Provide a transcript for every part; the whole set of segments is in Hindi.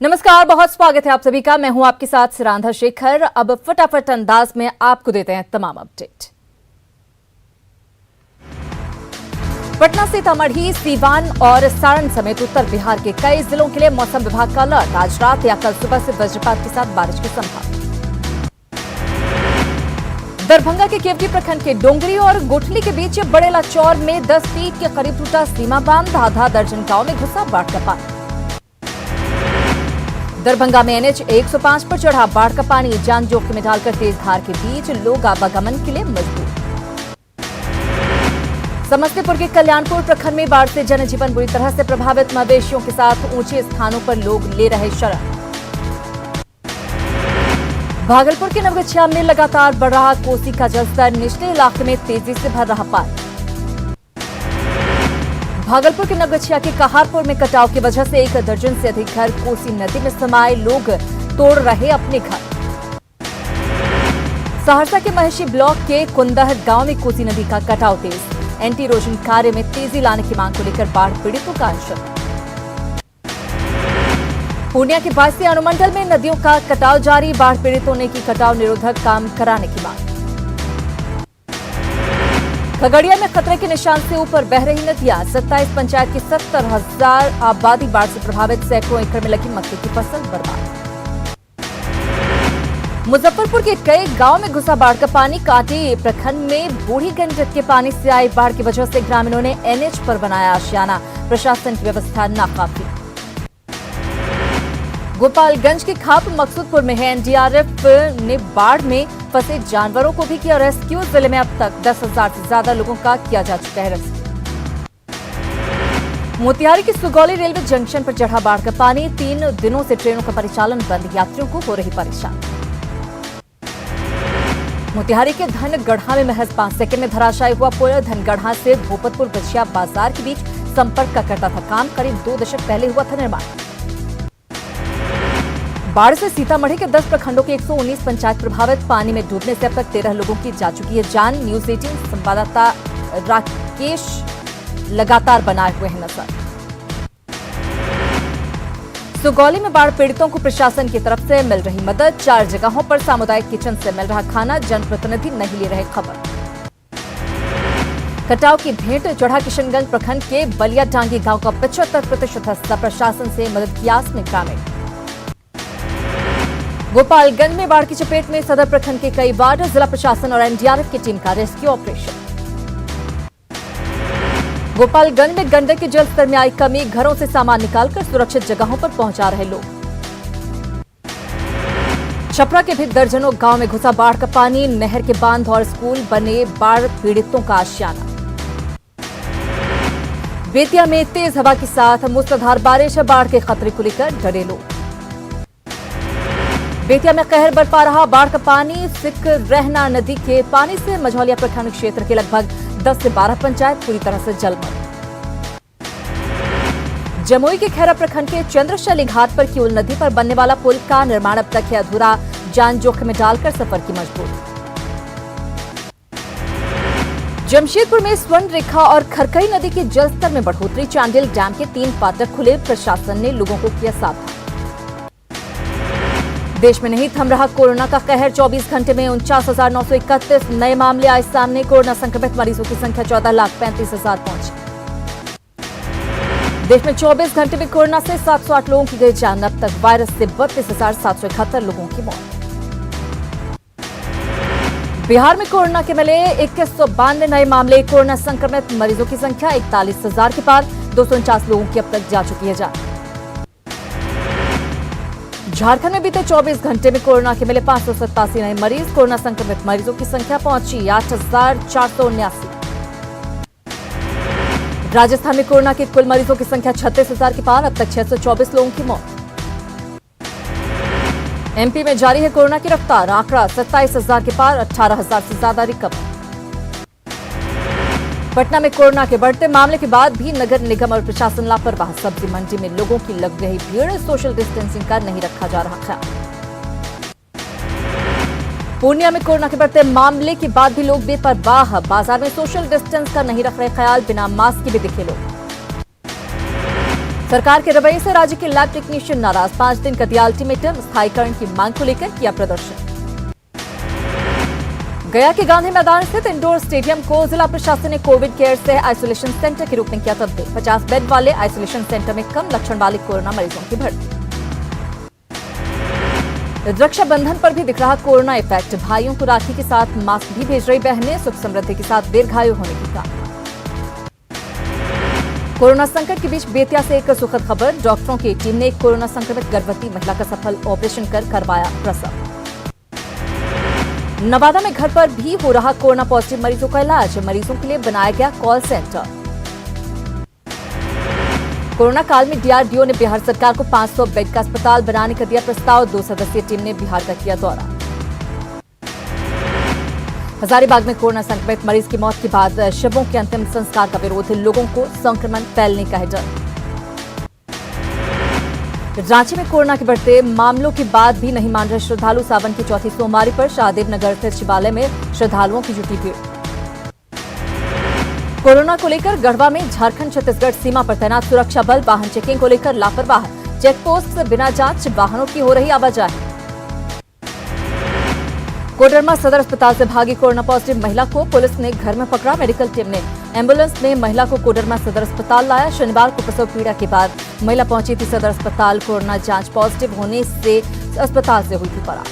नमस्कार, बहुत स्वागत है आप सभी का। मैं हूं आपके साथ सिरांधा शेखर। अब फटाफट अंदाज में आपको देते हैं तमाम अपडेट। पटना, सीतामढ़ी, सीवान और सारण समेत उत्तर बिहार के कई जिलों के लिए मौसम विभाग का अलर्ट। आज रात या कल सुबह से वज्रपात के साथ बारिश की संभावना। दरभंगा के केवटी प्रखंड के डोंगरी और गोठली के बीच बड़ेला चौर में 10 फीट के करीब टूटा सीमा बांध। आधा दर्जन गांव में घुसा बाढ़ का पानी। दरभंगा में NH 105 पर चढ़ा बाढ़ का पानी। जान जोखिम में डालकर तेज धार के बीच लोग आवागमन के लिए मजबूर। समस्तीपुर के कल्याणपुर प्रखंड में बाढ़ से जनजीवन बुरी तरह से प्रभावित। मवेशियों के साथ ऊंचे स्थानों पर लोग ले रहे शरण। भागलपुर के नवगछिया में लगातार बढ़ रहा कोसी का जलस्तर। निचले इलाके में तेजी से भर रहा पानी। भागलपुर के नवगछिया के कहारपुर में कटाव की वजह से 1 दर्जन से अधिक घर कोसी नदी में समाये। लोग तोड़ रहे अपने घर। सहरसा के महेशी ब्लॉक के कुंदह गांव में कोसी नदी का कटाव तेज। एंटी इरोजन कार्य में तेजी लाने की मांग को लेकर बाढ़ पीड़ितों का अनशन। पूर्णिया के बायसी अनुमंडल में नदियों का कटाव जारी। बाढ़ पीड़ितों ने की कटाव निरोधक काम कराने की मांग। खगड़िया में खतरे के निशान से ऊपर बह रही नदियां। 27 पंचायत की 70,000 आबादी बाढ़ से प्रभावित। सैकड़ों एकड़ में लगी मक्के की फसल बर्बाद। मुजफ्फरपुर के कई गांव में घुसा बाढ़ का पानी। कांटी प्रखंड में बूढ़ी गंडक के पानी से आई बाढ़ की वजह से ग्रामीणों ने NH पर बनाया आशियाना। प्रशासन की व्यवस्था नाकाफी। गोपालगंज के खाप मकसूदपुर में है। NDRF ने बाढ़ में फंसे जानवरों को भी किया रेस्क्यू। जिले में अब तक 10,000 से ज्यादा लोगों का किया जा चुका है रेस्क्यू। मोतिहारी की सुगौली रेलवे जंक्शन पर चढ़ा बाढ़ का पानी। 3 दिनों से ट्रेनों का परिचालन बंद। यात्रियों को हो रही परेशानी। मोतिहारी के धनगढ़ा में महज 5 सेकंड में धराशायी हुआ पुल। धनगढ़ा से भोपतपुर बछिया बाजार के बीच संपर्क का करता था काम। करीब 2 दशक पहले हुआ था निर्माण। बाढ़ से सीतामढ़ी के 10 प्रखंडों की 119 पंचायत प्रभावित। पानी में डूबने से अब तक 13 लोगों की जा चुकी है जान। न्यूज 18 संवाददाता राकेश लगातार बनाए हुए हैं नजर। सुगौली में बाढ़ पीड़ितों को प्रशासन की तरफ से मिल रही मदद। 4 जगहों पर सामुदायिक किचन से मिल रहा खाना। जनप्रतिनिधि नहीं ले रहे खबर। कटाव की भेंट चढ़ा। किशनगंज प्रखंड के बलिया डांगी गांव का 75% हिस्सा। प्रशासन से मदद की आस में ग्रामीण। गोपालगंज में बाढ़ की चपेट में सदर प्रखंड के कई वार्ड। जिला प्रशासन और NDRF की टीम का रेस्क्यू ऑपरेशन। गोपालगंज में गंडक के जलस्तर में आई कमी। घरों से सामान निकालकर सुरक्षित जगहों पर पहुंचा रहे लोग। छपरा के भी दर्जनों गांव में घुसा बाढ़ का पानी। नहर के बांध और स्कूल बने बाढ़ पीड़ितों का आशियाना। बेतिया में तेज हवा के साथ मूसलाधार बारिश। बाढ़ के खतरे को लेकर डरे लोग। बेतिया में कहर बरपा रहा बाढ़ का पानी। सिक रहना नदी के पानी से मझौलिया प्रखंड क्षेत्र के लगभग 10 से 12 पंचायत पूरी तरह से जलमग्न। जमुई के खैरा प्रखंड के चंद्रशैली घाट पर किउल नदी पर बनने वाला पुल का निर्माण अब तक है अधूरा। जान जोखिम में डालकर सफर की मजबूरी। जमशेदपुर में स्वर्ण रेखा और खरकई नदी के जलस्तर में बढ़ोतरी। चांडिल डैम के 3 फाटक खुले। प्रशासन ने लोगों को किया सावधान। देश में नहीं थम रहा कोरोना का कहर। 24 घंटे में 49,931 नए मामले आए सामने। कोरोना संक्रमित मरीजों की संख्या 14,35,000 पहुंची। देश में 24 घंटे में कोरोना से 708 लोगों की गई जान। अब तक वायरस से 32,771 लोगों की मौत। बिहार में कोरोना के मिले 2192 नए मामले। कोरोना संक्रमित मरीजों की संख्या 41,000 के पार। 249 लोगों की अब तक जा चुकी है जान। झारखंड में बीते 24 घंटे में कोरोना के मिले 587 नए मरीज। कोरोना संक्रमित मरीजों की संख्या पहुंची 8,479। राजस्थान में कोरोना के कुल मरीजों की संख्या 36,000 के पार। अब तक 624 लोगों की मौत। MP में जारी है कोरोना की रफ्तार। आंकड़ा 27,000 के पार। 18,000 से ज्यादा रिकवर। पटना में कोरोना के बढ़ते मामले के बाद भी नगर निगम और प्रशासन लापरवाह। सब्जी मंडी में लोगों की लग रही भीड़। सोशल डिस्टेंसिंग का नहीं रखा जा रहा ख्याल। पूर्णिया में कोरोना के बढ़ते मामले के बाद भी लोग बेपरवाह। बाजार में सोशल डिस्टेंस का नहीं रख रहे ख्याल। बिना मास्क के भी दिखे लोग। सरकार के रवैये से राज्य के लैब टेक्नीशियन नाराज, 5 दिन का दिया अल्टीमेटम, स्थायीकरण की मांग को लेकर किया प्रदर्शन। गया के गांधी मैदान स्थित इंडोर स्टेडियम को जिला प्रशासन ने कोविड केयर से आइसोलेशन सेंटर के रूप में किया तब्दील, 50 बेड वाले आइसोलेशन सेंटर में कम लक्षण वाले कोरोना मरीजों की भर्ती। रक्षाबंधन पर भी दिख रहा कोरोना इफेक्ट, भाइयों को राखी के साथ मास्क भी भेज रही बहनें, सुख समृद्धि के साथ दीर्घायु होने की कामना। कोरोना संकट के बीच बेतिया से एक सुखद खबर, डॉक्टरों की टीम ने एक कोरोना संक्रमित गर्भवती महिला का सफल ऑपरेशन कर करवाया प्रसव। नवादा में घर पर भी हो रहा कोरोना पॉजिटिव मरीजों का इलाज, मरीजों के लिए बनाया गया कॉल सेंटर। कोरोना काल में डीआरडीओ ने बिहार सरकार को 500 बेड का अस्पताल बनाने का दिया प्रस्ताव, 2 सदस्यीय टीम ने बिहार का किया दौरा। हजारीबाग में कोरोना संक्रमित मरीज की मौत के बाद शवों के अंतिम संस्कार का विरोध, लोगों को संक्रमण फैलने का है डर। रांची में कोरोना के बढ़ते मामलों के बाद भी नहीं मान रहे श्रद्धालु, सावन की चौथी सोमवारी पर शाहदेव नगर स्थित शिवालय में श्रद्धालुओं की जुटी भीड़। कोरोना को लेकर गढ़वा में झारखंड छत्तीसगढ़ सीमा पर तैनात सुरक्षा बल, वाहन चेकिंग को लेकर लापरवाह, चेकपोस्ट से बिना जांच वाहनों की हो रही आवाजाही। कोडरमा सदर अस्पताल से भागी कोरोना पॉजिटिव महिला को पुलिस ने घर में पकड़ा, मेडिकल टीम ने एम्बुलेंस में महिला को कोडरमा सदर अस्पताल लाया। शनिवार को प्रसव पीड़ा के बाद महिला पहुंची थी सदर अस्पताल, कोरोना जांच पॉजिटिव होने से अस्पताल से हुई थी फरार।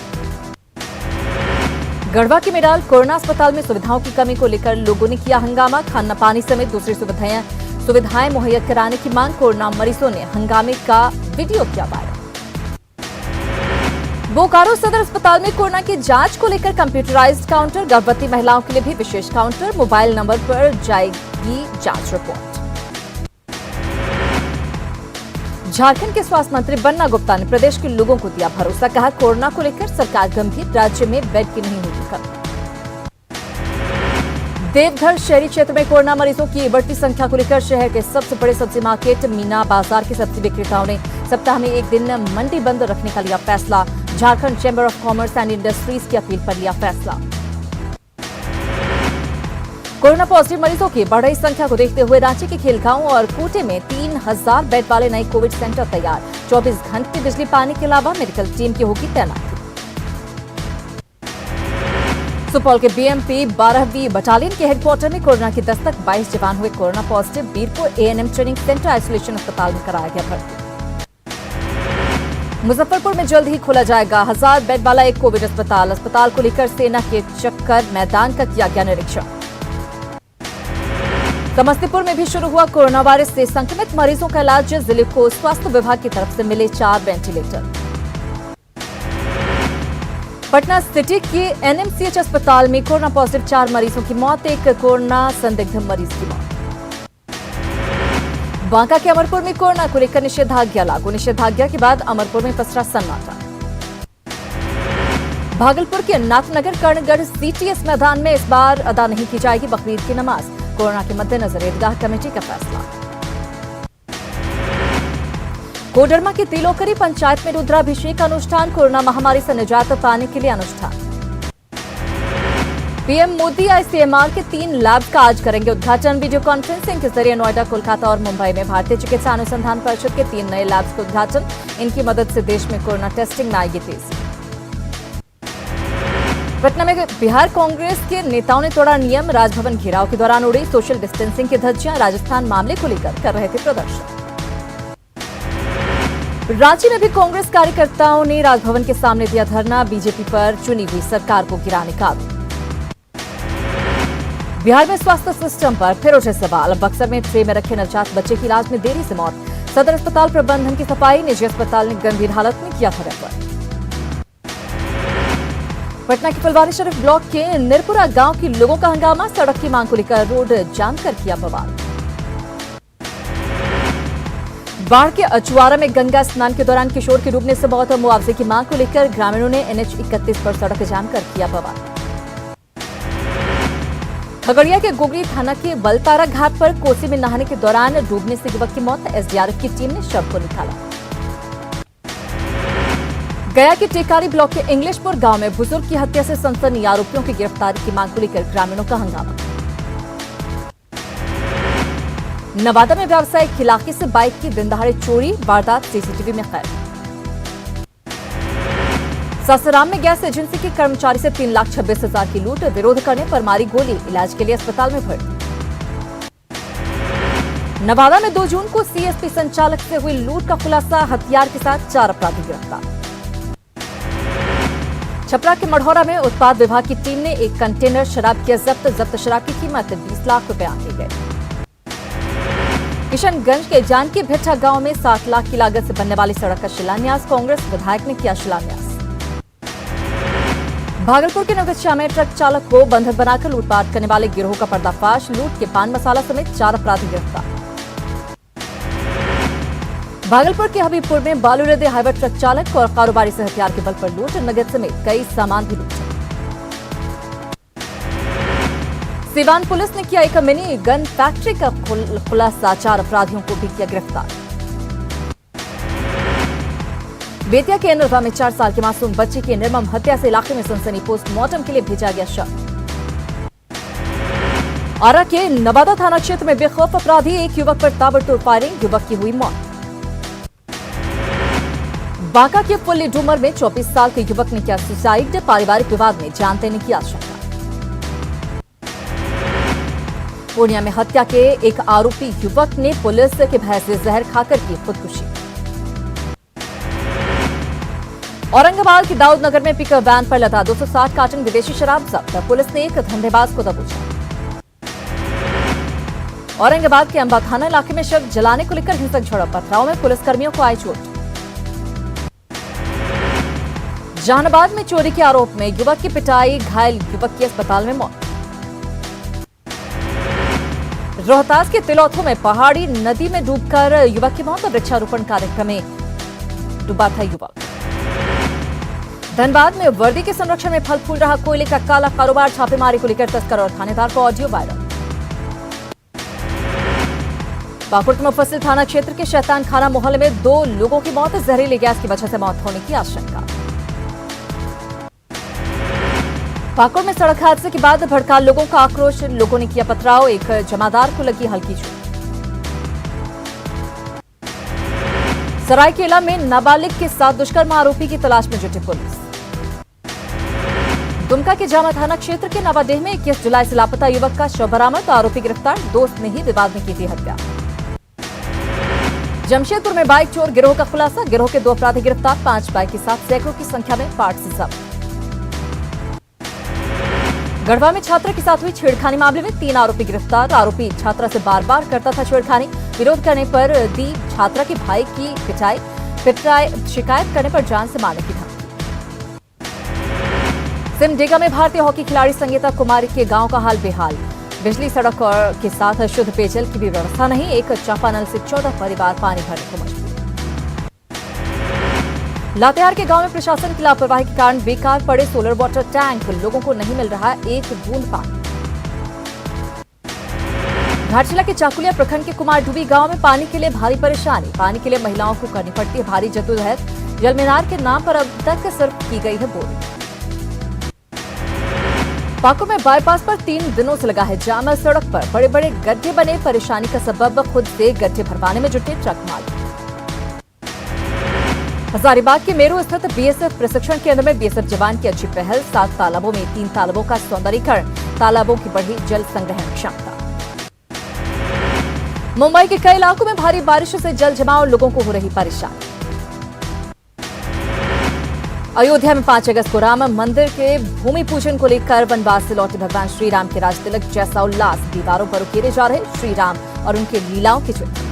गढ़वा के मेडाल कोरोना अस्पताल में सुविधाओं की कमी को लेकर लोगों ने किया हंगामा, खाना पानी समेत दूसरी सुविधाएं मुहैया कराने की मांग, कोरोना मरीजों ने हंगामे का वीडियो किया वायरल। बोकारो सदर अस्पताल में कोरोना की जांच को लेकर कंप्यूटराइज्ड काउंटर, गर्भवती महिलाओं के लिए भी विशेष काउंटर, मोबाइल नंबर पर जाएगी जांच रिपोर्ट। झारखंड के स्वास्थ्य मंत्री बन्ना गुप्ता ने प्रदेश के लोगों को दिया भरोसा, कहा कोरोना को लेकर सरकार गंभीर, राज्य में बेड की नहीं होगी कमी। देवघर शहरी क्षेत्र में कोरोना मरीजों की बढ़ती संख्या को लेकर शहर के सबसे बड़े सब्जी मार्केट मीना बाजार के सब्जी विक्रेताओं ने सप्ताह में एक दिन मंडी बंद रखने का लिया फैसला। Jharkhand chamber of commerce and industries की अपील पर लिया फैसला। कोरोना पॉजिटिव मरीजों की बढ़ रही संख्या को देखते हुए रांची के खेलगांव और कोटे में 3000 बेड वाले नए कोविड सेंटर तैयार, 24 घंटे बिजली पानी के अलावा मेडिकल टीम की होगी तैनाती। सुपौल के बीएमपी 12वीं बटालियन के हेडक्वार्टर में कोरोना की दस्तक, 22 जवान हुए corona positive, Birpur ANM training centre isolation अस्पताल में कराया गया भर्ती। मुजफ्फरपुर में जल्द ही खोला जाएगा 1000 बेड वाला एक कोविड अस्पताल, अस्पताल को लेकर सेना के चक्कर मैदान का किया गया निरीक्षण। समस्तीपुर में भी शुरू हुआ कोरोना वायरस से संक्रमित मरीजों का इलाज, जिले को स्वास्थ्य विभाग की तरफ से मिले 4 वेंटिलेटर। पटना सिटी के एनएमसीएच अस्पताल में कोरोना पॉजिटिव 4 मरीजों की मौत, एक कोरोना संदिग्ध मरीज की मौत। बांका के अमरपुर में कोरोना को लेकर निषेधाज्ञा लागू, निषेधाज्ञा के बाद अमरपुर में पसरा सन्नाटा। भागलपुर के नाथनगर कर्णगढ़ सीटीएस मैदान में इस बार अदा नहीं की जाएगी बकरीद की नमाज, कोरोना के मद्देनजर ईदगाह कमेटी का फैसला। कोडरमा के तिलोकरी पंचायत में रुद्राभिषेक अनुष्ठान, कोरोना महामारी से निजात पाने के लिए अनुष्ठान। पीएम मोदी आईसीएमआर के 3 लैब का आज करेंगे उद्घाटन, वीडियो कॉन्फ्रेंसिंग के जरिए नोएडा, कोलकाता और मुंबई में भारतीय चिकित्सा अनुसंधान परिषद के 3 नए लैब्स का उद्घाटन, इनकी मदद से देश में कोरोना टेस्टिंग में आएगी तेजी। पटना में बिहार कांग्रेस के नेताओं ने तोड़ा नियम, राजभवन घेराव के दौरान उड़ी सोशल डिस्टेंसिंग की धज्जियां, राजस्थान मामले को लेकर कर रहे थे प्रदर्शन। रांची में भी कांग्रेस कार्यकर्ताओं ने राजभवन के सामने दिया धरना, बीजेपी पर चुनी हुई सरकार को गिराने का आरोप। बिहार में स्वास्थ्य सिस्टम पर फिर उठे सवाल, बक्सर में ट्रे में रखे नवजात बच्चे की इलाज में देरी से मौत, सदर अस्पताल प्रबंधन की सफाई, निजी अस्पताल ने गंभीर हालत में किया था रेफर। पटना के फुलवारी शरीफ ब्लॉक के निरपुरा गांव के लोगों का हंगामा, सड़क की मांग को लेकर रोड जाम कर किया बवाल। बाढ़ के अचुवारा में गंगा स्नान के दौरान किशोर की डूबने से मौत और मुआवजे की मांग को लेकर ग्रामीणों ने एनएच 31 पर सड़क जाम कर किया बवाल। खगड़िया के गोगरी थाना के बलतारा घाट पर कोसी में नहाने के दौरान डूबने से युवक की मौत, एसडीआरएफ की टीम ने शव को निकाला। गया के टेकारी ब्लॉक के इंग्लिशपुर गांव में बुजुर्ग की हत्या से सनसनी, आरोपियों की गिरफ्तारी की मांग को लेकर ग्रामीणों का हंगामा। नवादा में व्यावसायिक इलाके से बाइक की दिनदहाड़े चोरी, वारदात सीसीटीवी में कैद। सासाराम में गैस एजेंसी के कर्मचारी से 3,26,000 की लूट, विरोध करने पर मारी गोली, इलाज के लिए अस्पताल में भर्ती। नवादा में 2 जून को सीएसपी संचालक से हुई लूट का खुलासा, हथियार के साथ 4 अपराधी गिरफ्तार। छपरा के मढ़ौरा में उत्पाद विभाग की टीम ने एक कंटेनर शराब किया जब्त शराब की कीमत 20 लाख रुपए आंकी गई। किशनगंज के जानकी भिट्ठा गांव में 7 लाख की लागत से बनने वाली सड़क का शिलान्यास, कांग्रेस विधायक ने किया शिलान्यास। भागलपुर के नवगछिया में ट्रक चालक को बंधक बनाकर लूटपाट करने वाले गिरोह का पर्दाफाश, लूट के पान मसाला समेत 4 अपराधी गिरफ्तार। भागलपुर के हबीबपुर में बालूरदे हाईवे ट्रक चालक और कारोबारी से हथियार के बल पर लूट, नगद समेत कई सामान भी लूटे। सीवान पुलिस ने किया एक मिनी गन फैक्ट्री का खुलासा, 4 अपराधियों को भी किया गिरफ्तार। बेतिया के नरवा में 4 साल के मासूम बच्चे की निर्मम हत्या से इलाके में सनसनी, पोस्टमार्टम के लिए भेजा गया शव। आरा के नवादा थाना क्षेत्र में बेखौफ अपराधी, एक युवक पर ताबड़तोड़ फायरिंग, युवक की हुई मौत। बांका के फुल्ली डूमर में 24 साल के युवक ने किया सुसाइड, पारिवारिक विवाद में जान देने की आशंका। पूर्णिया में हत्या के एक आरोपी युवक ने पुलिस के भय से जहर खाकर की खुदकुशी। औरंगाबाद के दाऊद नगर में पिकअप वैन पर लदा 260 कार्टन विदेशी शराब जब्त, पुलिस ने एक धंधेबाज को दबोचा। औरंगाबाद के अंबा थाना इलाके में शव जलाने को लेकर हिंसक झड़प, पथराव में पुलिसकर्मियों को आई चोट। जहानाबाद में चोरी के आरोप में युवक की पिटाई, घायल युवक की अस्पताल में मौत। रोहतास के तिलौथू में पहाड़ी नदी में डूबकर युवक की मौत, वृक्षारोपण कार्यक्रम में डूबा था युवक। धनबाद में वर्दी के संरक्षण में फल फूल रहा कोयले का काला कारोबार, छापेमारी को लेकर तस्कर और थानेदार का ऑडियो वायरल। पाकुड़ के मुफस्सिल थाना क्षेत्र के शैतान खाना मोहल्ले में 2 लोगों की मौत, जहरीली गैस की वजह से मौत होने की आशंका। पाकुड़ में सड़क हादसे के बाद भड़का लोगों का आक्रोश, लोगों ने किया पथराव, एक जमादार को लगी हल्की चोट। सरायकेला में नाबालिग के साथ दुष्कर्म आरोपी की तलाश में जुटी पुलिस। दुमका के जामा थाना क्षेत्र के नवाडेह में 21 जुलाई से लापता युवक का शव बरामद, आरोपी गिरफ्तार, दोस्त ने ही विवाद में की थी हत्या। जमशेदपुर में बाइक चोर गिरोह का खुलासा, गिरोह के 2 अपराधी गिरफ्तार, 5 बाइक के साथ सैकड़ों की संख्या में पार्ट्स जब्त। गढ़वा में छात्रा के साथ हुई छेड़खानी मामले में 3 आरोपी गिरफ्तार, आरोपी छात्रा से बार-बार करता था छेड़खानी, विरोध करने पर दी छात्रा के भाई की पिटाई, शिकायत करने पर जान से मारने की धमकी। सिमडेगा में भारतीय हॉकी खिलाड़ी संगीता कुमारी के गांव का हाल बेहाल, बिजली सड़क और के साथ शुद्ध पेयजल की भी व्यवस्था नहीं, एक चापानल से 14 परिवार पानी भरने को मजबूर। लातेहार के गांव में प्रशासन की लापरवाही के कारण बेकार पड़े सोलर वाटर टैंक, लोगों को नहीं मिल रहा एक बूंद पानी। घाटशिला के चाकुलिया प्रखंड के कुमारडूबी गांव में पानी के लिए भारी परेशानी, पानी के लिए महिलाओं को करनी पड़ती है भारी जद्दोजहद, जल मीनार के नाम पर अब तक सिर्फ की गई है बोरिंग। पाकुड़ में बाईपास पर 3 दिनों से लगा है जाम, सड़क पर बड़े बड़े गड्ढे बने, परेशानी का सबब खुद से गड्ढे भरवाने में जुटे ट्रक मालिक। हजारीबाग के मेरू स्थित बीएसएफ प्रशिक्षण केंद्र में बीएसएफ जवान की अच्छी पहल, 7 तालाबों में 3 तालाबों का सौंदर्यीकरण, तालाबों की बढ़ी जल संग्रहण क्षमता। मुंबई के कई इलाकों में भारी बारिश से जल जमाव, लोगों को हो रही परेशानी। अयोध्या में 5 अगस्त को राम मंदिर के भूमि पूजन को लेकर वनवास से लौटे भगवान श्रीराम के राजतिलक जैसा उल्लास, दीवारों पर उकेरे जा रहे श्रीराम और उनके लीलाओं के चित्र।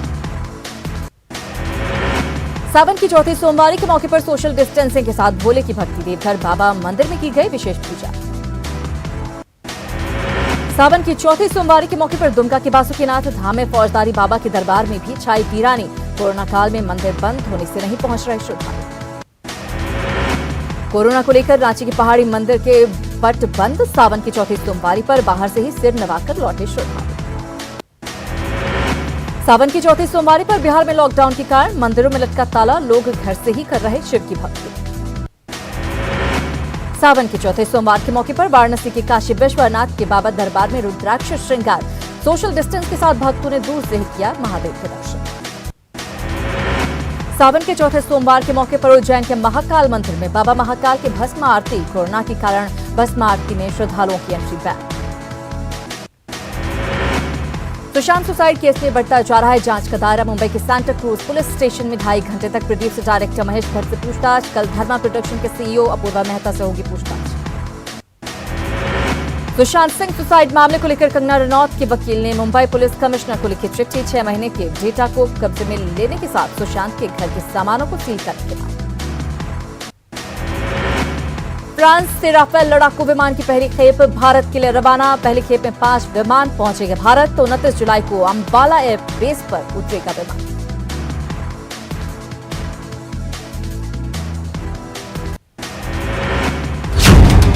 सावन की चौथी सोमवारी के मौके पर सोशल डिस्टेंसिंग के साथ भोले की भक्ति, देवघर बाबा मंदिर में की गई विशेष पूजा। सावन की चौथी सोमवारी के मौके पर दुमका के बासुकीनाथ धाम में फौजदारी बाबा के दरबार में भी छाई वीरानी, कोरोना काल में मंदिर बंद होने से नहीं पहुंच रहे श्रद्धालु। कोरोना को लेकर रांची के पहाड़ी मंदिर के पट बंद, सावन की चौथी सोमवारी पर बाहर से ही सिर नवाकर लौटे श्रद्धालु। सावन की चौथी सोमवारी पर बिहार में लॉकडाउन के कारण मंदिरों में लटका ताला, लोग घर से ही कर रहे शिव की भक्ति। सावन के चौथे सोमवार के मौके पर वाराणसी के काशी विश्वनाथ के बाबा दरबार में रुद्राक्ष श्रृंगार, सोशल डिस्टेंस के साथ भक्तों ने दूर से ही किया महादेव के दर्शन। सावन के चौथे सोमवार के मौके पर उज्जैन के महाकाल मंदिर में बाबा महाकाल की भस्म आरती। कोरोना के कारण भस्म आरती में श्रद्धालुओं की entry ban. Sushant suicide case में बढ़ता जा रहा है जांच का दायरा। मुंबई के सांता क्रूज पुलिस स्टेशन में 2.5 घंटे तक प्रोड्यूसर डायरेक्टर महेश भट्ट से पूछताछ। कल धर्मा प्रोडक्शन के सीईओ अपूर्वा मेहता से होगी पूछताछ। सुशांत सिंह सुसाइड मामले को लेकर कंगना रनौत के वकील ने मुंबई पुलिस कमिश्नर को लिखी चिट्ठी। 6 महीने के डेटा को कब्जे में लेने के साथ सुशांत के घर के सामानों को सील करने के बाद फ्रांस से राफेल लड़ाकू विमान की पहली खेप भारत के लिए रवाना। पहली खेप में 5 विमान पहुंचेंगे भारत। तो 29 जुलाई को अंबाला एयर बेस पर उतरेगा विमान।